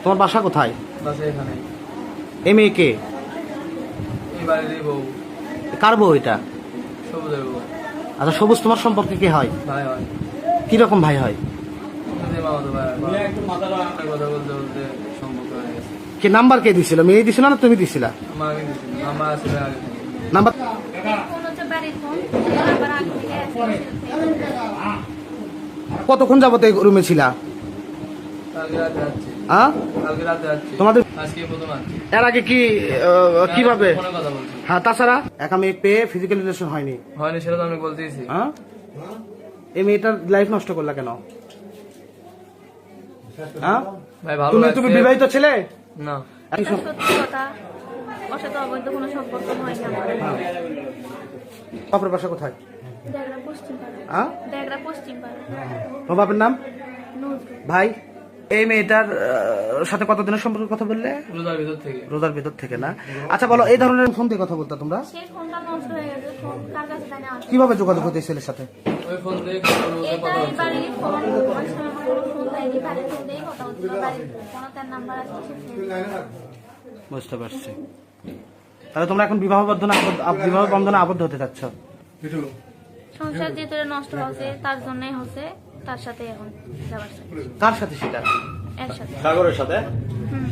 তোমার বাসা কোথায়? বাসা এখানে। এই মেয়ে কে? এই বাড়ির বউ। কার বউ এটা? সবুজের বউ। আচ্ছা, সবুজ তোমার সম্পর্কে কে হয়? ভাই হয়। কিরকম ভাই হয়? মামাতো ভাই। কথা বলতে বলতে সম্পর্ক হয়ে গেছে। কে নাম্বার কে দিছিল? মেয়ে দিছিল না তুমি দিছিলা? আমাকে দিছিল। মামা আছে আগে থেকে। নাম্বার কতক্ষণ যাবত এই রুমে ছিলা? কালকে রাতে যাচ্ছি। হ্যাঁ, কালকে রাতে যাচ্ছি। তোমাদের আজকে প্রথম আসছি। এর আগে কি কিভাবে? ফোনে কথা বলছি। হ্যাঁ, তাছাড়া একা মেয়ে পেয়ে ফিজিক্যাল রিলেশন হয়নি? হয়নি, সেটা তো আমি বলতেইছি। হ্যাঁ, এই মেয়েটার লাইফ নষ্ট করলা কেন? হ্যাঁ, ভাই ভালো তুমি লাগছে। বিবাহিত ছেলে না। সত্যি কথা, ওর সাথে অবৈধ কোনো সম্পর্ক হয়নি আমার। বাপের বাসা কোথায়? ডেগরা পশ্চিম পাড়া। হ্যাঁ, ডেগরা পশ্চিম পাড়া। তোমার বাপের নাম? নজরুল। ভাই, এই মেয়েটার সাথে কতদিনের সম্পর্কে কথা বললে? রোজার ভিতর থেকে। রোজার ভিতর থেকে না? আচ্ছা বলো, এই ধরনের ফোন দিয়ে কথা বলতা তোমরা? সেই ফোনটা নষ্ট হয়ে গেছে, ফোন কার কাছে জানি আছে। কিভাবে যোগাযোগ হতো এই ছেলের সাথে? ওই ফোন দিয়ে এটা কথা এই বলছি। বাড়ির ফোন, ওই সময় আমার কোনো ফোন দেয়নি, বাড়ির ফোন দিয়েই কথা হচ্ছিল। বাড়ির কোনো তার নাম্বার আছে সে ফোন। বুঝতে পারছি। তাহলে তোমরা এখন বিবাহ বন্ধনে আবদ্ধ হতে চাচ্ছ? সংসার যেহেতু নষ্ট হচ্ছে, তার জন্যই হচ্ছে, তার সাথে এখন যাবার চাই। কার সাথে সেটা? এর সাথে। সাগরের সাথে।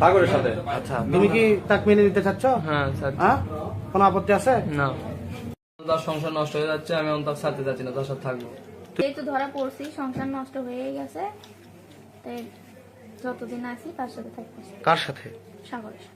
সাগরের সাথে। আচ্ছা, তুমি কি তাকে মেনে নিতে চাচ্ছ? হ্যাঁ স্যার। হ্যাঁ, কোনো আপত্তি আছে? না। তার সংসার নষ্ট হয়ে যাচ্ছে, আমি তার সাথে যাচ্ছি না, তার সাথে থাকবো। যেহেতু ধরা পড়ছি, সংসার নষ্ট হয়ে গেছে, তাই যতদিন আছি তার সাথে থাকবো। কার সাথে? সাগরের সাথে।